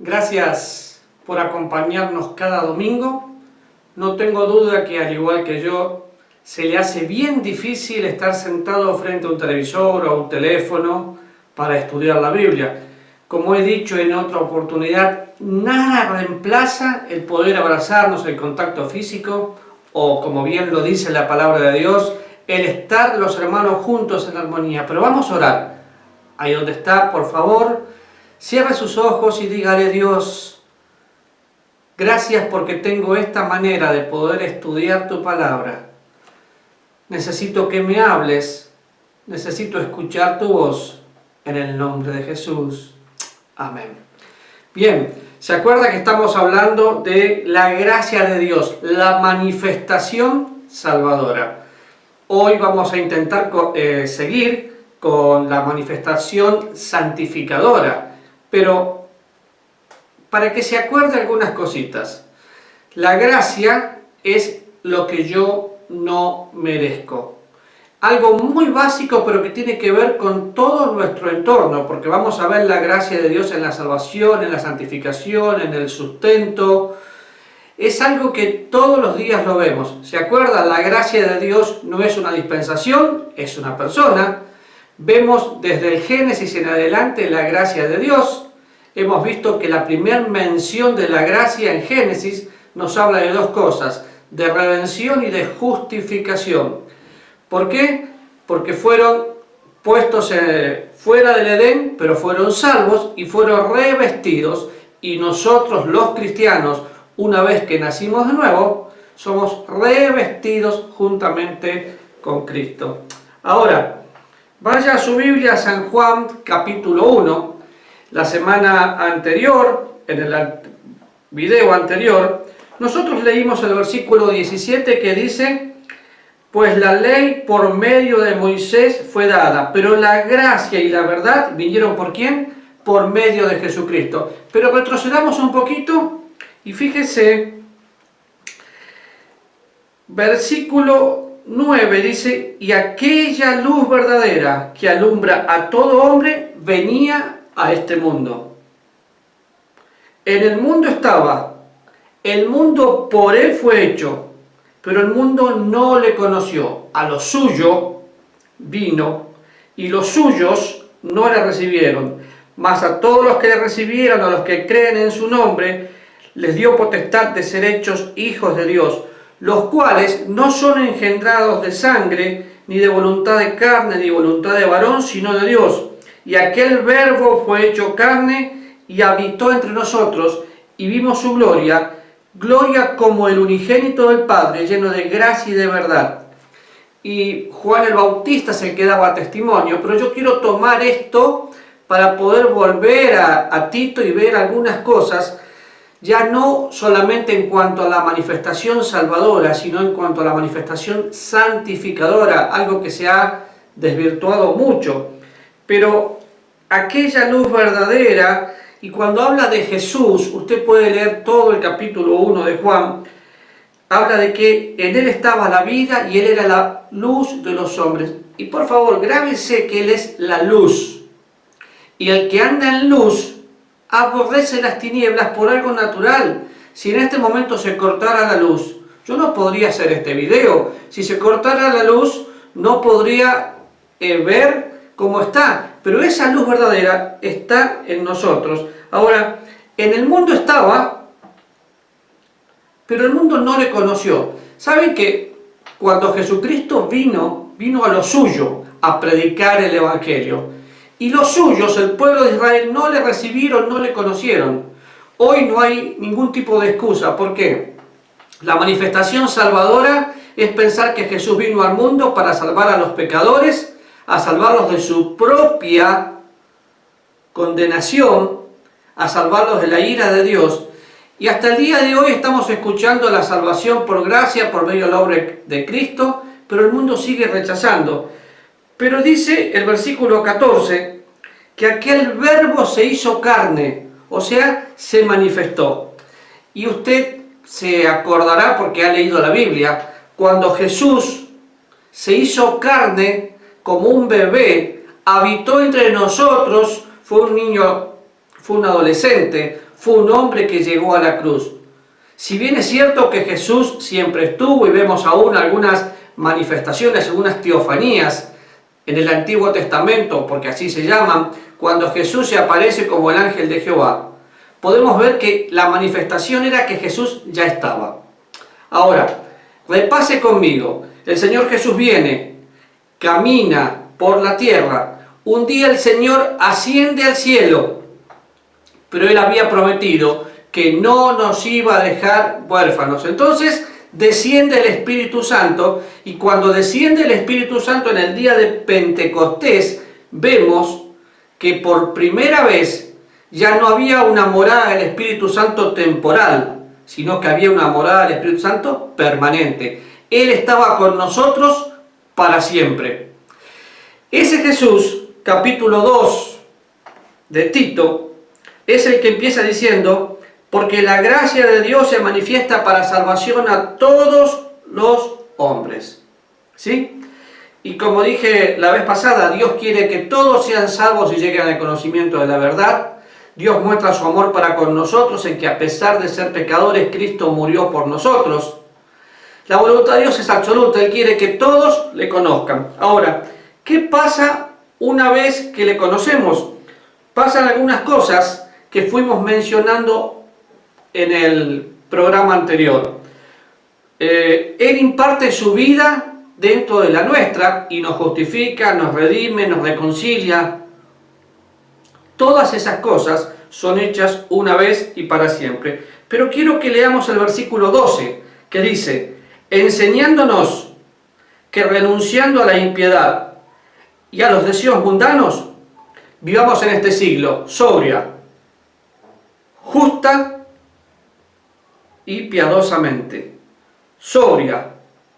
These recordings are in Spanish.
Gracias por acompañarnos cada domingo. No tengo duda que, al igual que yo, se le hace bien difícil estar sentado frente a un televisor o a un teléfono para estudiar la Biblia. Como he dicho en otra oportunidad, nada reemplaza el poder abrazarnos, el contacto físico, o como bien lo dice la palabra de Dios, el estar los hermanos juntos en armonía. Pero vamos a orar. Ahí donde está, por favor, cierre sus ojos y dígale: Dios, gracias porque tengo esta manera de poder estudiar tu palabra. Necesito que me hables, necesito escuchar tu voz, en el nombre de Jesús. Amén. Bien, ¿se acuerda que estamos hablando de la gracia de Dios, la manifestación salvadora? Hoy vamos a intentar seguir con la manifestación santificadora, pero para que se acuerde algunas cositas. La gracia es lo que yo no merezco. Algo muy básico, pero que tiene que ver con todo nuestro entorno, porque vamos a ver la gracia de Dios en la salvación, en la santificación, en el sustento. Es algo que todos los días lo vemos. ¿Se acuerdan? La gracia de Dios no es una dispensación, es una persona. Vemos desde el Génesis en adelante la gracia de Dios. Hemos visto que la primera mención de la gracia en Génesis nos habla de dos cosas: de redención y de justificación. ¿Por qué? Porque fueron puestos fuera del Edén, pero fueron salvos y fueron revestidos. Y nosotros, los cristianos, una vez que nacimos de nuevo, somos revestidos juntamente con Cristo. Ahora, vaya a su Biblia, San Juan, capítulo 1. La semana anterior, en el video anterior, nosotros leímos el versículo 17 que dice: pues la ley por medio de Moisés fue dada, pero la gracia y la verdad vinieron ¿por quién? Por medio de Jesucristo. Pero retrocedamos un poquito y fíjese, versículo 9 dice: y aquella luz verdadera que alumbra a todo hombre venía a este mundo. En el mundo estaba, el mundo por él fue hecho, pero el mundo no le conoció. A lo suyo vino, y los suyos no le recibieron. Mas a todos los que le recibieron, a los que creen en su nombre, les dio potestad de ser hechos hijos de Dios, los cuales no son engendrados de sangre, ni de voluntad de carne, ni voluntad de varón, sino de Dios. Y aquel Verbo fue hecho carne y habitó entre nosotros, y vimos su gloria, gloria como el unigénito del Padre, lleno de gracia y de verdad. Y Juan el Bautista se quedaba testimonio, pero yo quiero tomar esto para poder volver a Tito y ver algunas cosas, ya no solamente en cuanto a la manifestación salvadora, sino en cuanto a la manifestación santificadora, algo que se ha desvirtuado mucho. Pero aquella luz verdadera. Y cuando habla de Jesús, usted puede leer todo el capítulo 1 de Juan, habla de que en Él estaba la vida y Él era la luz de los hombres. Y por favor, grábese que Él es la luz. Y el que anda en luz aborrece las tinieblas por algo natural. Si en este momento se cortara la luz, yo no podría hacer este video. Si se cortara la luz, no podría ver cómo está. Pero esa luz verdadera está en nosotros. Ahora, en el mundo estaba, pero el mundo no le conoció. ¿Saben que cuando Jesucristo vino a lo suyo, a predicar el Evangelio? Y los suyos, el pueblo de Israel, no le recibieron, no le conocieron. Hoy no hay ningún tipo de excusa. ¿Por qué? La manifestación salvadora es pensar que Jesús vino al mundo para salvar a los pecadores, a salvarlos de su propia condenación, a salvarlos de la ira de Dios. Y hasta el día de hoy estamos escuchando la salvación por gracia, por medio de la obra de Cristo, pero el mundo sigue rechazando. Pero dice el versículo 14, que aquel Verbo se hizo carne, o sea, se manifestó. Y usted se acordará, porque ha leído la Biblia, cuando Jesús se hizo carne como un bebé, habitó entre nosotros, fue un niño, fue un adolescente, fue un hombre que llegó a la cruz. Si bien es cierto que Jesús siempre estuvo y vemos aún algunas manifestaciones, algunas teofanías en el Antiguo Testamento, porque así se llaman, cuando Jesús se aparece como el ángel de Jehová, podemos ver que la manifestación era que Jesús ya estaba. Ahora, repase conmigo, el Señor Jesús viene, camina por la tierra, un día el Señor asciende al cielo, pero Él había prometido que no nos iba a dejar huérfanos. Entonces desciende el Espíritu Santo, y cuando desciende el Espíritu Santo en el día de Pentecostés, vemos que por primera vez ya no había una morada del Espíritu Santo temporal, sino que había una morada del Espíritu Santo permanente. Él estaba con nosotros para siempre. Ese Jesús, capítulo 2 de Tito, es el que empieza diciendo: porque la gracia de Dios se manifiesta para salvación a todos los hombres. ¿Sí? Y como dije la vez pasada, Dios quiere que todos sean salvos y lleguen al conocimiento de la verdad. Dios muestra su amor para con nosotros en que a pesar de ser pecadores, Cristo murió por nosotros. La voluntad de Dios es absoluta, Él quiere que todos le conozcan. Ahora, ¿qué pasa una vez que le conocemos? Pasan algunas cosas que fuimos mencionando en el programa anterior. Él imparte su vida dentro de la nuestra y nos justifica, nos redime, nos reconcilia. Todas esas cosas son hechas una vez y para siempre. Pero quiero que leamos el versículo 12, que dice: enseñándonos que renunciando a la impiedad y a los deseos mundanos, vivamos en este siglo sobria, justa y piadosamente. Sobria,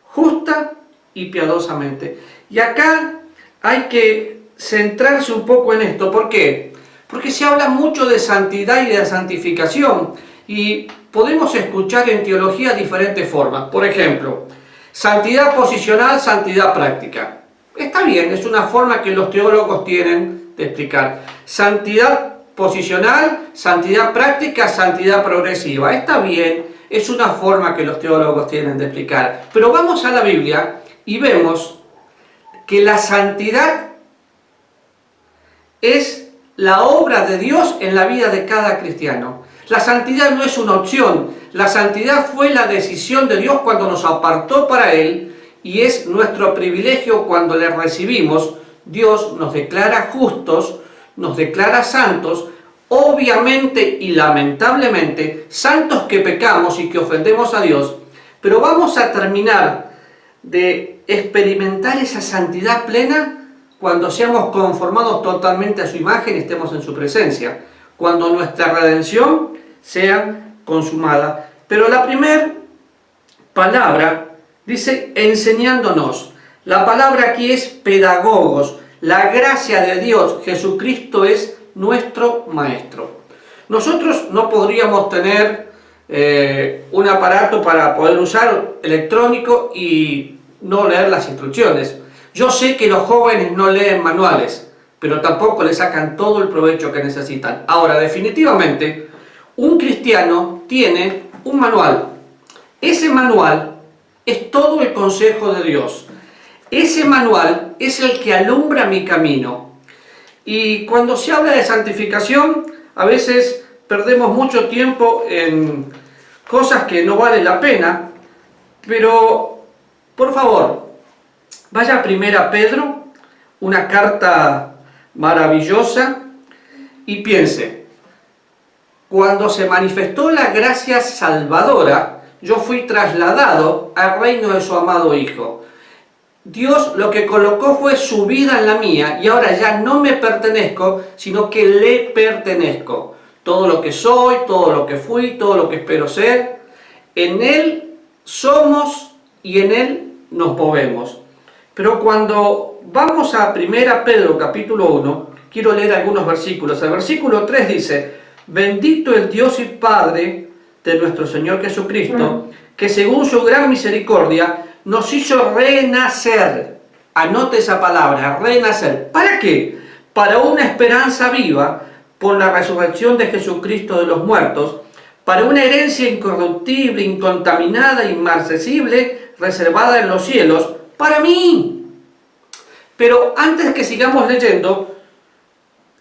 justa y piadosamente. Y acá hay que centrarse un poco en esto. ¿Por qué? Porque se habla mucho de santidad y de santificación, y podemos escuchar en teología diferentes formas. Por ejemplo, santidad posicional, santidad práctica. Está bien, es una forma que los teólogos tienen de explicar. Santidad posicional, santidad práctica, santidad progresiva. Está bien, es una forma que los teólogos tienen de explicar. Pero vamos a la Biblia y vemos que la santidad es la obra de Dios en la vida de cada cristiano. La santidad no es una opción, la santidad fue la decisión de Dios cuando nos apartó para Él, y es nuestro privilegio cuando le recibimos. Dios nos declara justos, nos declara santos, obviamente y lamentablemente santos que pecamos y que ofendemos a Dios, pero vamos a terminar de experimentar esa santidad plena cuando seamos conformados totalmente a su imagen y estemos en su presencia, cuando nuestra redención sea consumada. Pero la primera palabra dice enseñándonos. La palabra aquí es pedagogos. La gracia de Dios, Jesucristo, es nuestro maestro. Nosotros no podríamos tener un aparato para poder usar electrónico y no leer las instrucciones. Yo sé que los jóvenes no leen manuales, pero tampoco le sacan todo el provecho que necesitan. Ahora, definitivamente, un cristiano tiene un manual. Ese manual es todo el consejo de Dios. Ese manual es el que alumbra mi camino. Y cuando se habla de santificación, a veces perdemos mucho tiempo en cosas que no valen la pena, pero por favor, vaya a 1 Pedro, una carta maravillosa, y piense: cuando se manifestó la gracia salvadora, yo fui trasladado al reino de su amado Hijo. Dios lo que colocó fue su vida en la mía, y ahora ya no me pertenezco, sino que le pertenezco. Todo lo que soy, todo lo que fui, todo lo que espero ser, en Él somos y en Él nos movemos. Pero cuando vamos a 1 Pedro capítulo 1, quiero leer algunos versículos. El versículo 3 dice: bendito el Dios y Padre de nuestro Señor Jesucristo, que según su gran misericordia nos hizo renacer. Anote esa palabra, renacer. ¿Para qué? Para una esperanza viva por la resurrección de Jesucristo de los muertos, para una herencia incorruptible, incontaminada, inmarcesible, reservada en los cielos, para mí. Pero antes que sigamos leyendo,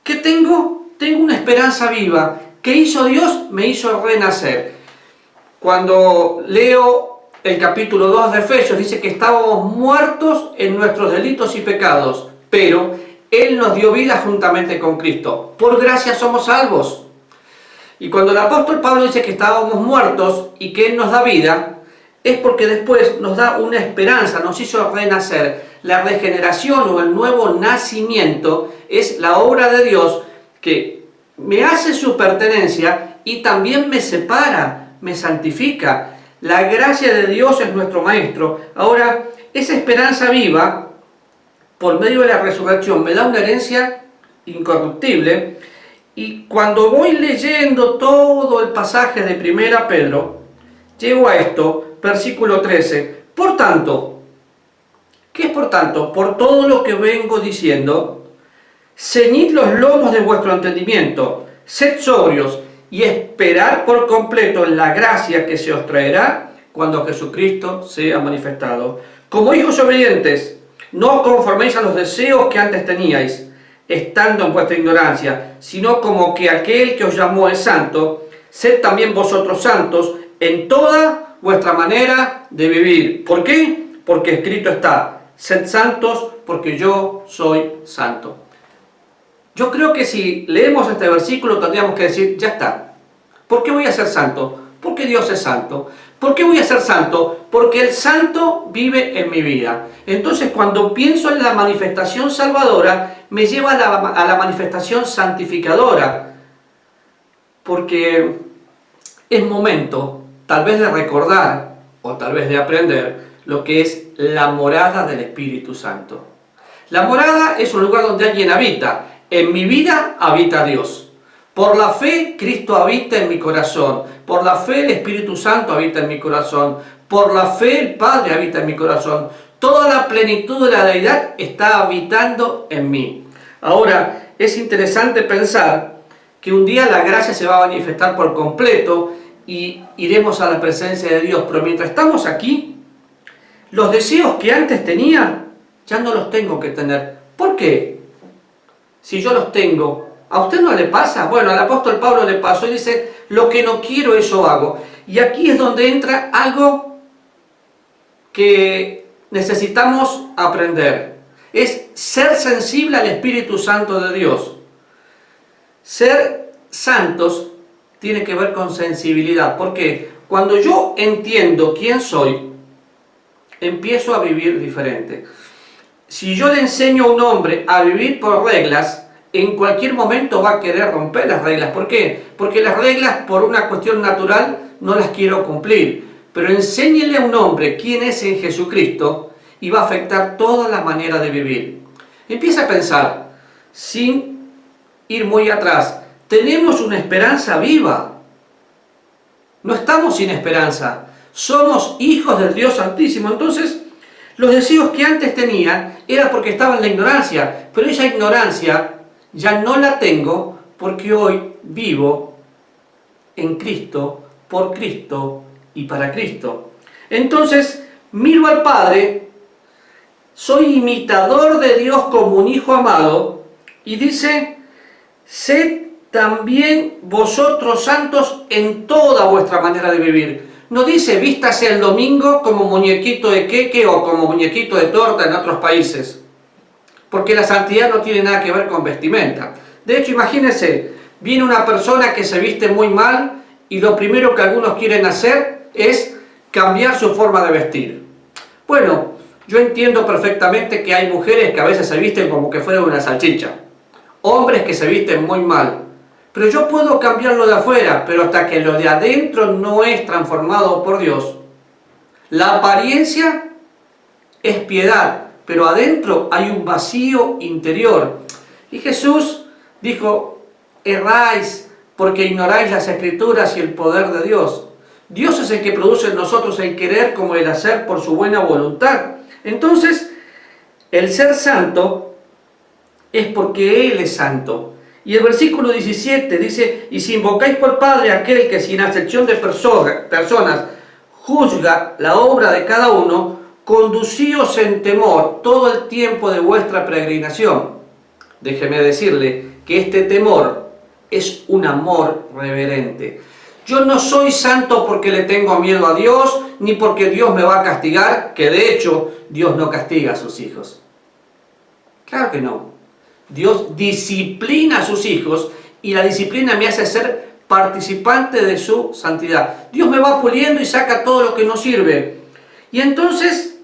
¿qué tengo? Tengo una esperanza viva. ¿Qué hizo Dios? Me hizo renacer. Cuando leo el capítulo 2 de Efesios, dice que estábamos muertos en nuestros delitos y pecados, pero Él nos dio vida juntamente con Cristo. Por gracia somos salvos. Y cuando el apóstol Pablo dice que estábamos muertos y que Él nos da vida, es porque después nos da una esperanza, nos hizo renacer. La regeneración o el nuevo nacimiento es la obra de Dios que me hace su pertenencia y también me separa, me santifica. La gracia de Dios es nuestro Maestro. Ahora, esa esperanza viva, por medio de la resurrección, me da una herencia incorruptible. Y cuando voy leyendo todo el pasaje de 1 Pedro, llego a esto, versículo 13. Por tanto, ¿qué es por tanto? Por todo lo que vengo diciendo, ceñid los lomos de vuestro entendimiento, sed sobrios y esperad por completo en la gracia que se os traerá cuando Jesucristo sea manifestado. Como hijos obedientes, no os conforméis a los deseos que antes teníais, estando en vuestra ignorancia, sino como que aquel que os llamó es santo, sed también vosotros santos en toda vuestra manera de vivir. ¿Por qué? Porque escrito está, sed santos porque yo soy santo. Yo creo que si leemos este versículo tendríamos que decir, ya está. ¿Por qué voy a ser santo? Porque Dios es santo. ¿Por qué voy a ser santo? Porque el santo vive en mi vida. Entonces, cuando pienso en la manifestación salvadora, me lleva a la manifestación santificadora. Porque es momento, tal vez de recordar, o tal vez de aprender, lo que es la morada del Espíritu Santo. La morada es un lugar donde alguien habita. En mi vida habita Dios. Por la fe, Cristo habita en mi corazón. Por la fe, el Espíritu Santo habita en mi corazón. Por la fe, el Padre habita en mi corazón. Toda la plenitud de la deidad está habitando en mí. Ahora, es interesante pensar que un día la gracia se va a manifestar por completo y iremos a la presencia de Dios. Pero mientras estamos aquí, los deseos que antes tenía, ya no los tengo que tener. ¿Por qué? Si yo los tengo, ¿a usted no le pasa? Bueno, al apóstol Pablo le pasó y dice, lo que no quiero, eso hago. Y aquí es donde entra algo que necesitamos aprender. Es ser sensible al Espíritu Santo de Dios. Ser santos tiene que ver con sensibilidad. Porque cuando yo entiendo quién soy, empiezo a vivir diferente. Si yo le enseño a un hombre a vivir por reglas, en cualquier momento va a querer romper las reglas. ¿Por qué? Porque las reglas, por una cuestión natural, no las quiero cumplir. Pero enséñele a un hombre quién es en Jesucristo y va a afectar toda la manera de vivir. Empieza a pensar, sin ir muy atrás, tenemos una esperanza viva. No estamos sin esperanza. Somos hijos del Dios Santísimo. Entonces, los deseos que antes tenía era porque estaba en la ignorancia, pero esa ignorancia ya no la tengo porque hoy vivo en Cristo, por Cristo y para Cristo. Entonces, miro al Padre, soy imitador de Dios como un hijo amado, y dice, sed también vosotros santos en toda vuestra manera de vivir. No dice, vístase el domingo como muñequito de queque o como muñequito de torta en otros países. Porque la santidad no tiene nada que ver con vestimenta. De hecho, imagínense, viene una persona que se viste muy mal y lo primero que algunos quieren hacer es cambiar su forma de vestir. Bueno, yo entiendo perfectamente que hay mujeres que a veces se visten como que fueran una salchicha. Hombres que se visten muy mal. Pero yo puedo cambiarlo de afuera, pero hasta que lo de adentro no es transformado por Dios. La apariencia es piedad, pero adentro hay un vacío interior. Y Jesús dijo, erráis porque ignoráis las Escrituras y el poder de Dios. Dios es el que produce en nosotros el querer como el hacer por su buena voluntad. Entonces, el ser santo es porque Él es santo. Y el versículo 17 dice, y si invocáis por Padre aquel que sin acepción de personas juzga la obra de cada uno, conducíos en temor todo el tiempo de vuestra peregrinación. Déjeme decirle que este temor es un amor reverente. Yo no soy santo porque le tengo miedo a Dios, ni porque Dios me va a castigar, que de hecho Dios no castiga a sus hijos. Claro que no. Dios disciplina a sus hijos y la disciplina me hace ser participante de su santidad. Dios me va puliendo y saca todo lo que no sirve. Y entonces,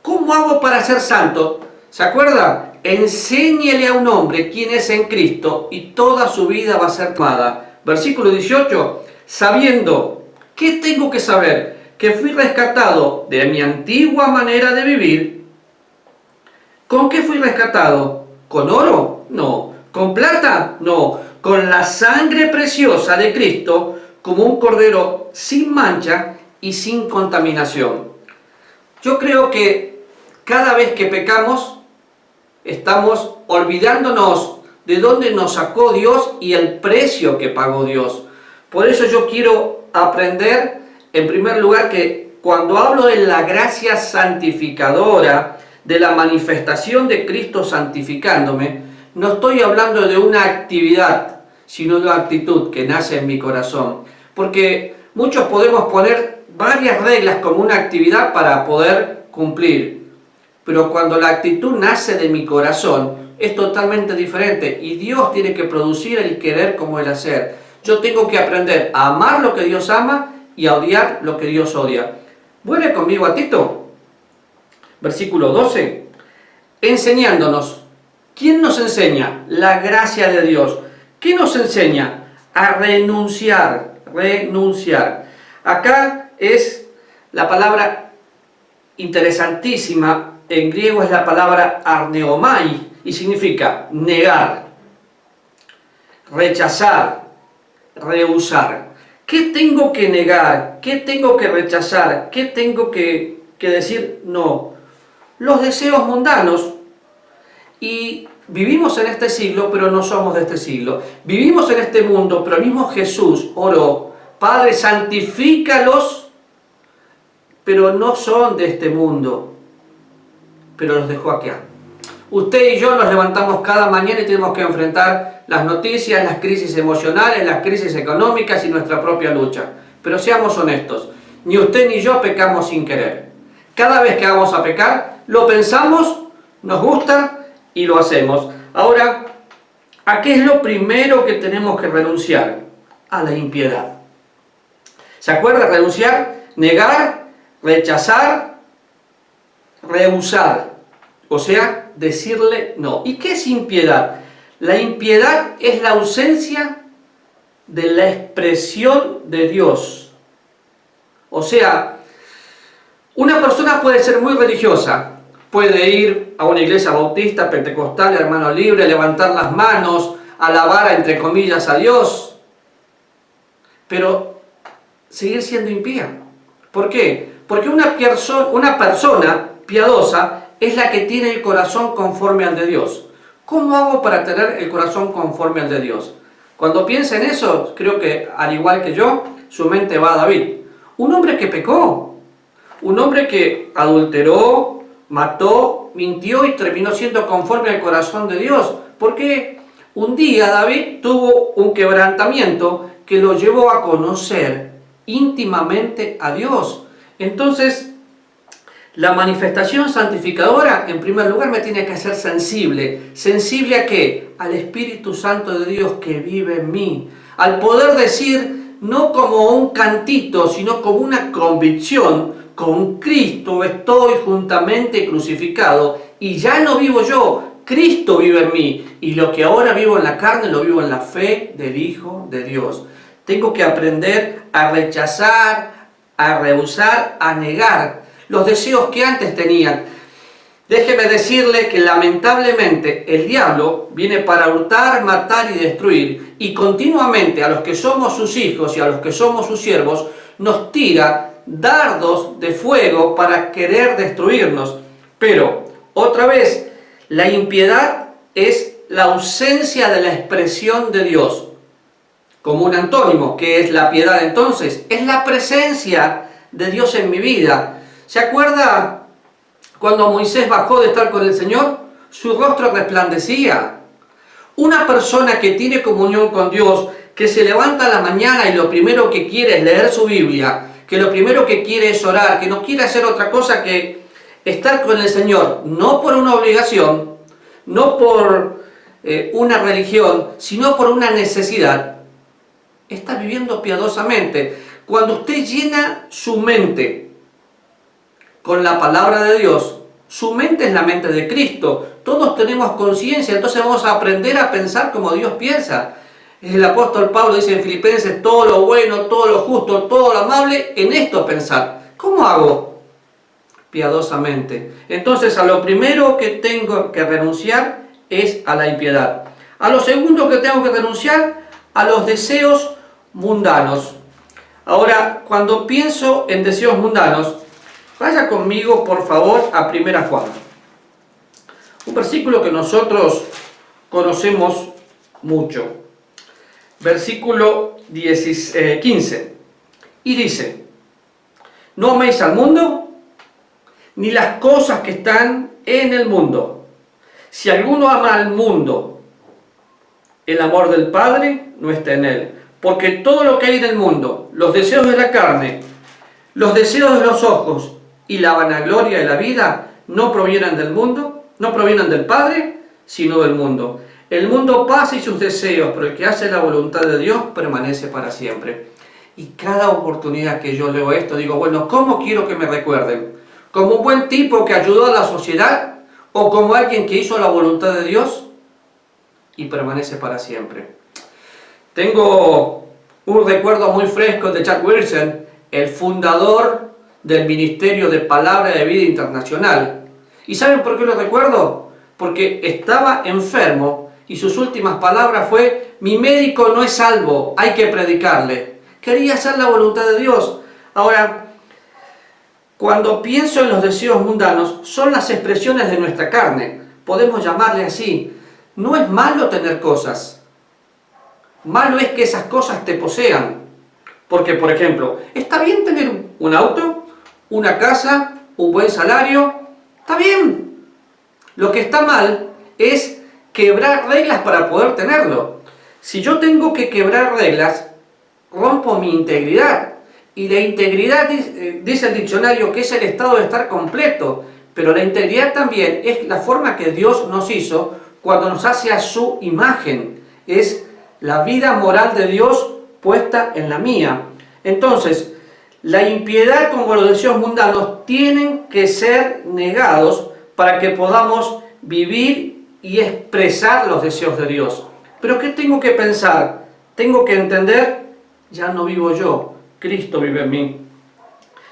¿cómo hago para ser santo? ¿Se acuerda? Enséñele a un hombre quién es en Cristo y toda su vida va a ser tomada. Versículo 18, sabiendo, ¿qué tengo que saber? Que fui rescatado de mi antigua manera de vivir. ¿Con qué fui rescatado? ¿Con oro? No. ¿Con plata? No. Con la sangre preciosa de Cristo, como un cordero sin mancha y sin contaminación. Yo creo que cada vez que pecamos, estamos olvidándonos de dónde nos sacó Dios y el precio que pagó Dios. Por eso yo quiero aprender, en primer lugar, que cuando hablo de la gracia santificadora, de la manifestación de Cristo santificándome, no estoy hablando de una actividad, sino de una actitud que nace en mi corazón. Porque muchos podemos poner varias reglas como una actividad para poder cumplir. Pero cuando la actitud nace de mi corazón, es totalmente diferente. Y Dios tiene que producir el querer como el hacer. Yo tengo que aprender a amar lo que Dios ama y a odiar lo que Dios odia. Vuelve conmigo a Tito. Versículo 12. Enseñándonos. ¿Quién nos enseña? La gracia de Dios. ¿Qué nos enseña? A renunciar. Renunciar. Acá es la palabra interesantísima. En griego es la palabra arneomai y significa negar, rechazar, rehusar. ¿Qué tengo que negar? ¿Qué tengo que rechazar? ¿Qué tengo que decir no? Los deseos mundanos. Y vivimos en este siglo, pero no somos de este siglo. Vivimos en este mundo, pero el mismo Jesús oró, Padre, santifícalos, pero no son de este mundo, pero los dejó aquí. Usted y yo nos levantamos cada mañana y tenemos que enfrentar las noticias, las crisis emocionales, las crisis económicas y nuestra propia lucha. Pero seamos honestos, ni usted ni yo pecamos sin querer. Cada vez que vamos a pecar, lo pensamos, nos gusta y lo hacemos. Ahora, ¿a qué es lo primero que tenemos que renunciar? A la impiedad. ¿Se acuerda? Renunciar, negar, rechazar, rehusar. O sea, decirle no. ¿Y qué es impiedad? La impiedad es la ausencia de la expresión de Dios. O sea, una persona puede ser muy religiosa, puede ir a una iglesia bautista, pentecostal, hermano libre, levantar las manos, alabar entre comillas a Dios, pero seguir siendo impía. ¿Por qué? Porque una persona piadosa es la que tiene el corazón conforme al de Dios. ¿Cómo hago para tener el corazón conforme al de Dios? Cuando piensa en eso, creo que al igual que yo, su mente va a David. Un hombre que pecó, un hombre que adulteró, mató, mintió y terminó siendo conforme al corazón de Dios. Porque un día David tuvo un quebrantamiento que lo llevó a conocer íntimamente a Dios. Entonces, la manifestación santificadora, en primer lugar, me tiene que hacer sensible. ¿Sensible a qué? Al Espíritu Santo de Dios que vive en mí. Al poder decir, no como un cantito, sino como una convicción, con Cristo estoy juntamente crucificado y ya no vivo yo, Cristo vive en mí. Y lo que ahora vivo en la carne, lo vivo en la fe del Hijo de Dios. Tengo que aprender a rechazar, a rehusar, a negar los deseos que antes tenían. Déjeme decirle que lamentablemente el diablo viene para hurtar, matar y destruir, y continuamente a los que somos sus hijos y a los que somos sus siervos nos tira dardos de fuego para querer destruirnos. Pero, otra vez, la impiedad es la ausencia de la expresión de Dios. Como un antónimo, ¿qué es la piedad entonces? Es la presencia de Dios en mi vida. ¿Se acuerda cuando Moisés bajó de estar con el Señor? Su rostro resplandecía. Una persona que tiene comunión con Dios, que se levanta a la mañana y lo primero que quiere es leer su Biblia, que lo primero que quiere es orar, que no quiere hacer otra cosa que estar con el Señor, no por una obligación, no por una religión, sino por una necesidad, está viviendo piadosamente. Cuando usted llena su mente con la palabra de Dios, su mente es la mente de Cristo. Todos tenemos conciencia, entonces vamos a aprender a pensar como Dios piensa. El apóstol Pablo dice en Filipenses, todo lo bueno, todo lo justo, todo lo amable, en esto pensar. ¿Cómo hago? Piadosamente. Entonces, a lo primero que tengo que renunciar es a la impiedad. A lo segundo que tengo que renunciar, a los deseos mundanos. Ahora, cuando pienso en deseos mundanos, vaya conmigo, por favor, a 1 Juan. Un versículo que nosotros conocemos mucho. Versículo 15. Y dice, no améis al mundo, ni las cosas que están en el mundo. Si alguno ama al mundo, el amor del Padre no está en él. Porque todo lo que hay en el mundo, los deseos de la carne, los deseos de los ojos y la vanagloria de la vida, no provienen del mundo, no provienen del Padre, sino del mundo. El mundo pasa y sus deseos, pero el que hace la voluntad de Dios permanece para siempre. Y cada oportunidad que yo leo esto, digo, bueno, ¿cómo quiero que me recuerden? ¿Como un buen tipo que ayudó a la sociedad? ¿O como alguien que hizo la voluntad de Dios y permanece para siempre? Tengo un recuerdo muy fresco de Chuck Wilson, el fundador del Ministerio de Palabra de Vida Internacional. ¿Y saben por qué lo recuerdo? Porque estaba enfermo y sus últimas palabras fue, mi médico no es salvo, hay que predicarle. Quería hacer la voluntad de Dios. Ahora, cuando pienso en los deseos mundanos, son las expresiones de nuestra carne. Podemos llamarle así. No es malo tener cosas. Malo es que esas cosas te posean. Porque, por ejemplo, está bien tener un auto, una casa, un buen salario. Está bien. Lo que está mal es quebrar reglas para poder tenerlo. Si yo tengo que quebrar reglas, rompo mi integridad. Y la integridad, dice el diccionario, que es el estado de estar completo. Pero la integridad también es la forma que Dios nos hizo cuando nos hace a su imagen. Es la vida moral de Dios puesta en la mía. Entonces, la impiedad como los deseos mundanos tienen que ser negados para que podamos vivir y expresar los deseos de Dios. Pero ¿qué tengo que pensar? Tengo que entender, ya no vivo yo, Cristo vive en mí.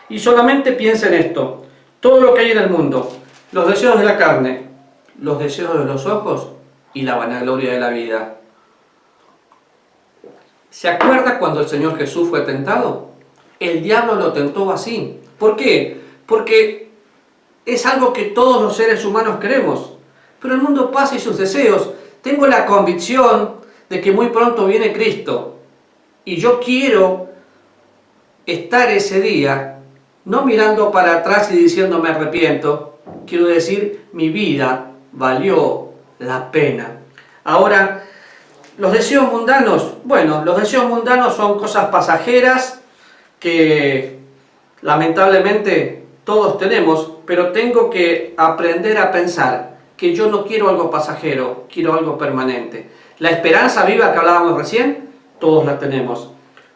Y solamente piensa en esto, todo lo que hay en el mundo, los deseos de la carne, los deseos de los ojos y la vanagloria de la vida. ¿Se acuerda cuando el Señor Jesús fue tentado? El diablo lo tentó así. ¿Por qué? Porque es algo que todos los seres humanos queremos. Pero el mundo pasa y sus deseos. Tengo la convicción de que muy pronto viene Cristo. Y yo quiero estar ese día, no mirando para atrás y diciendo me arrepiento. Quiero decir, mi vida valió la pena. Ahora, los deseos mundanos, bueno, los deseos mundanos son cosas pasajeras que lamentablemente todos tenemos, pero tengo que aprender a pensar que yo no quiero algo pasajero, quiero algo permanente. La esperanza viva que hablábamos recién, todos la tenemos.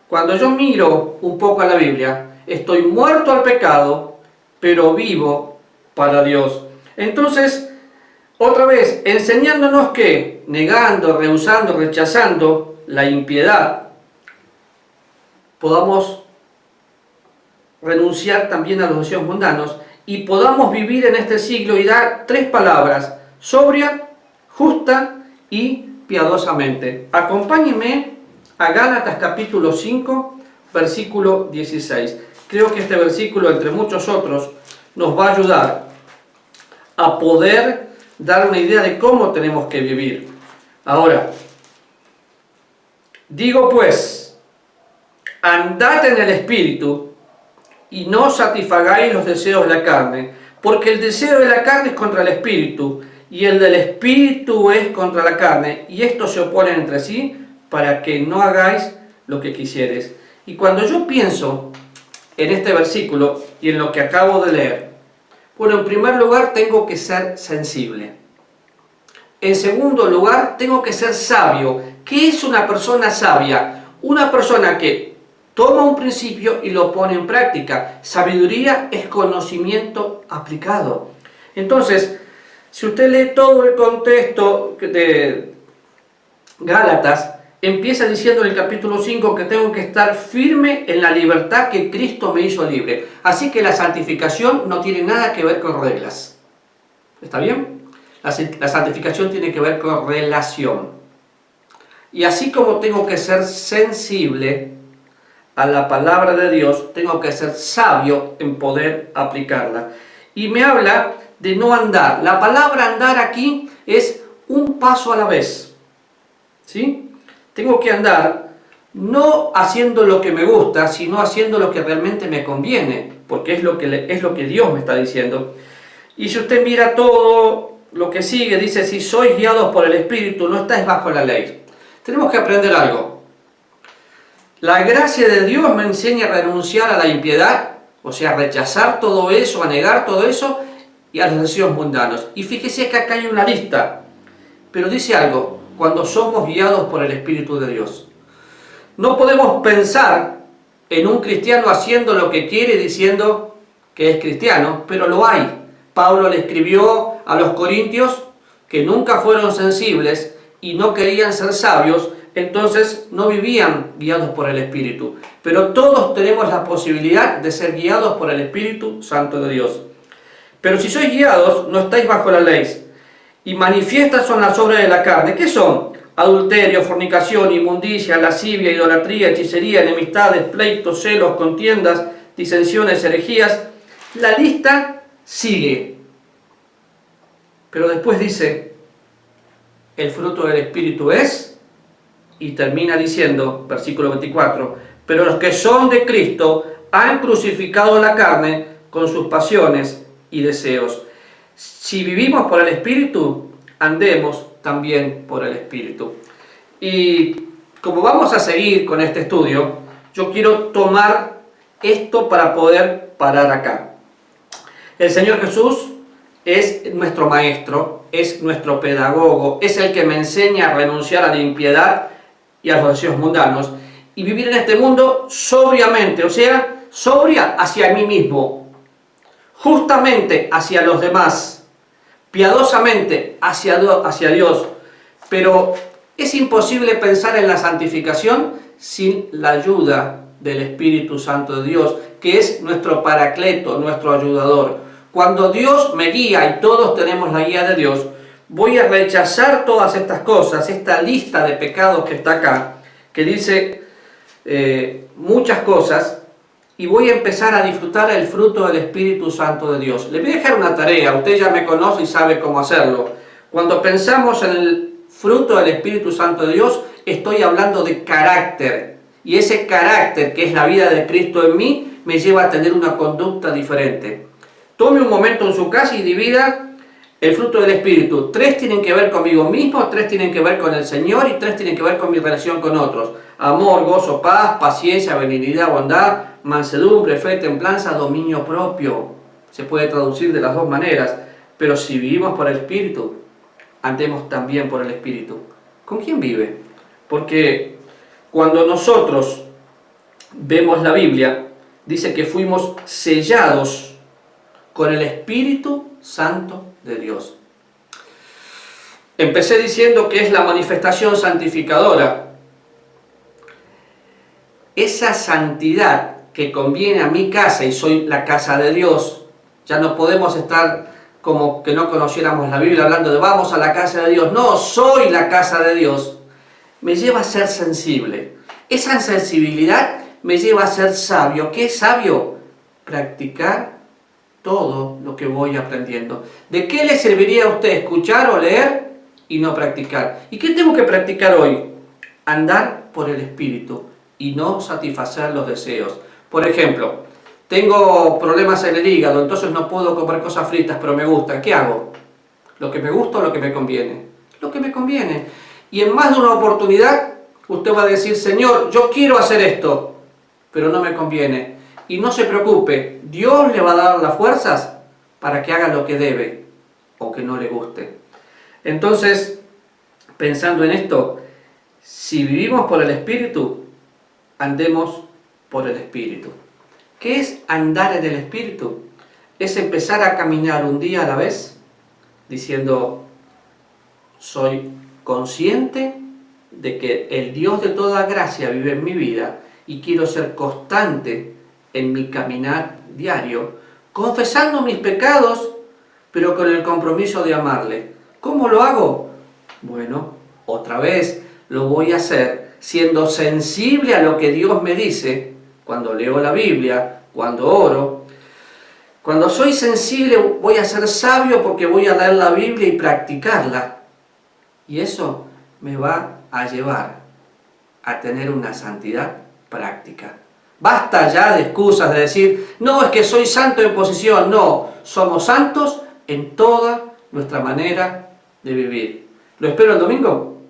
Cuando yo miro un poco a la Biblia, estoy muerto al pecado, pero vivo para Dios. Entonces, otra vez, enseñándonos que, negando, rehusando, rechazando la impiedad, podamos renunciar también a los deseos mundanos y podamos vivir en este siglo y dar tres palabras: sobria, justa y piadosamente. Acompáñenme a Gálatas capítulo 5, versículo 16. Creo que este versículo, entre muchos otros, nos va a ayudar a poder dar una idea de cómo tenemos que vivir. Ahora, digo pues, andad en el Espíritu y no satisfagáis los deseos de la carne, porque el deseo de la carne es contra el Espíritu, y el del Espíritu es contra la carne, y estos se oponen entre sí, para que no hagáis lo que quisieres. Y cuando yo pienso en este versículo y en lo que acabo de leer, bueno, en primer lugar tengo que ser sensible. En segundo lugar, tengo que ser sabio. ¿Qué es una persona sabia? Una persona que toma un principio y lo pone en práctica. Sabiduría es conocimiento aplicado. Entonces, si usted lee todo el contexto de Gálatas, empieza diciendo en el capítulo 5 que tengo que estar firme en la libertad que Cristo me hizo libre. Así que la santificación no tiene nada que ver con reglas. ¿Está bien? La santificación tiene que ver con relación. Y así como tengo que ser sensible a la palabra de Dios, tengo que ser sabio en poder aplicarla. Y me habla de no andar. La palabra andar aquí es un paso a la vez. ¿Sí? Tengo que andar no haciendo lo que me gusta, sino haciendo lo que realmente me conviene, porque es lo que Dios me está diciendo. Y si usted mira todo lo que sigue, dice, si sois guiados por el Espíritu, no estáis bajo la ley. Tenemos que aprender algo. La gracia de Dios me enseña a renunciar a la impiedad, o sea, a rechazar todo eso, a negar todo eso, y a los deseos mundanos. Y fíjese que acá hay una lista, pero dice algo, cuando somos guiados por el Espíritu de Dios. No podemos pensar en un cristiano haciendo lo que quiere diciendo que es cristiano, pero lo hay. Pablo le escribió a los corintios que nunca fueron sensibles y no querían ser sabios, entonces no vivían guiados por el Espíritu. Pero todos tenemos la posibilidad de ser guiados por el Espíritu Santo de Dios. Pero si sois guiados, no estáis bajo la ley. Y manifiestas son las obras de la carne. ¿Qué son? Adulterio, fornicación, inmundicia, lascivia, idolatría, hechicería, enemistades, pleitos, celos, contiendas, disensiones, herejías. La lista sigue. Pero después dice, el fruto del Espíritu es, y termina diciendo, versículo 24, pero los que son de Cristo han crucificado la carne con sus pasiones y deseos. Si vivimos por el Espíritu, andemos también por el Espíritu. Y como vamos a seguir con este estudio, yo quiero tomar esto para poder parar acá. El Señor Jesús es nuestro maestro, es nuestro pedagogo, es el que me enseña a renunciar a la impiedad y a los deseos mundanos y vivir en este mundo sobriamente, o sea, sobria hacia mí mismo, justamente hacia los demás, piadosamente hacia Dios, pero es imposible pensar en la santificación sin la ayuda del Espíritu Santo de Dios, que es nuestro paracleto, nuestro ayudador. Cuando Dios me guía y todos tenemos la guía de Dios, voy a rechazar todas estas cosas, esta lista de pecados que está acá, que dice muchas cosas, y voy a empezar a disfrutar el fruto del Espíritu Santo de Dios. Le voy a dejar una tarea, usted ya me conoce y sabe cómo hacerlo. Cuando pensamos en el fruto del Espíritu Santo de Dios, estoy hablando de carácter. Y ese carácter, que es la vida de Cristo en mí, me lleva a tener una conducta diferente. Tome un momento en su casa y divida el fruto del Espíritu. 3 tienen que ver conmigo mismo, 3 tienen que ver con el Señor y 3 tienen que ver con mi relación con otros. Amor, gozo, paz, paciencia, benignidad, bondad, mansedumbre, fe, templanza, dominio propio. Se puede traducir de las dos maneras, pero si vivimos por el Espíritu, andemos también por el Espíritu. ¿Con quién vive? Porque cuando nosotros vemos la Biblia, dice que fuimos sellados con el Espíritu Santo de Dios. Empecé diciendo que es la manifestación santificadora. Esa santidad que conviene a mi casa, y soy la casa de Dios, ya no podemos estar como que no conociéramos la Biblia hablando de vamos a la casa de Dios. No, soy la casa de Dios. Me lleva a ser sensible. Esa sensibilidad me lleva a ser sabio. ¿Qué es sabio? Practicar todo lo que voy aprendiendo. ¿De qué le serviría a usted escuchar o leer y no practicar. ¿Y qué tengo que practicar hoy? Andar por el Espíritu y no satisfacer los deseos. Por ejemplo, tengo problemas en el hígado, entonces no puedo comer cosas fritas, pero me gustan. ¿Qué hago? ¿Lo que me gusta o lo que me conviene? Lo que me conviene. Y en más de una oportunidad, usted va a decir, Señor, yo quiero hacer esto, pero no me conviene. Y no se preocupe, Dios le va a dar las fuerzas para que haga lo que debe o que no le guste. Entonces, pensando en esto, si vivimos por el Espíritu, andemos por el Espíritu. ¿Qué es andar en el Espíritu? Es empezar a caminar un día a la vez, diciendo, soy consciente de que el Dios de toda gracia vive en mi vida y quiero ser constante en mi caminar diario, confesando mis pecados, pero con el compromiso de amarle. ¿Cómo lo hago? Bueno, otra vez lo voy a hacer siendo sensible a lo que Dios me dice cuando leo la Biblia, cuando oro. Cuando soy sensible voy a ser sabio porque voy a leer la Biblia y practicarla. Y eso me va a llevar a tener una santidad práctica. Basta ya de excusas de decir, no, es que soy santo en posición. No, somos santos en toda nuestra manera de vivir. Lo espero el domingo.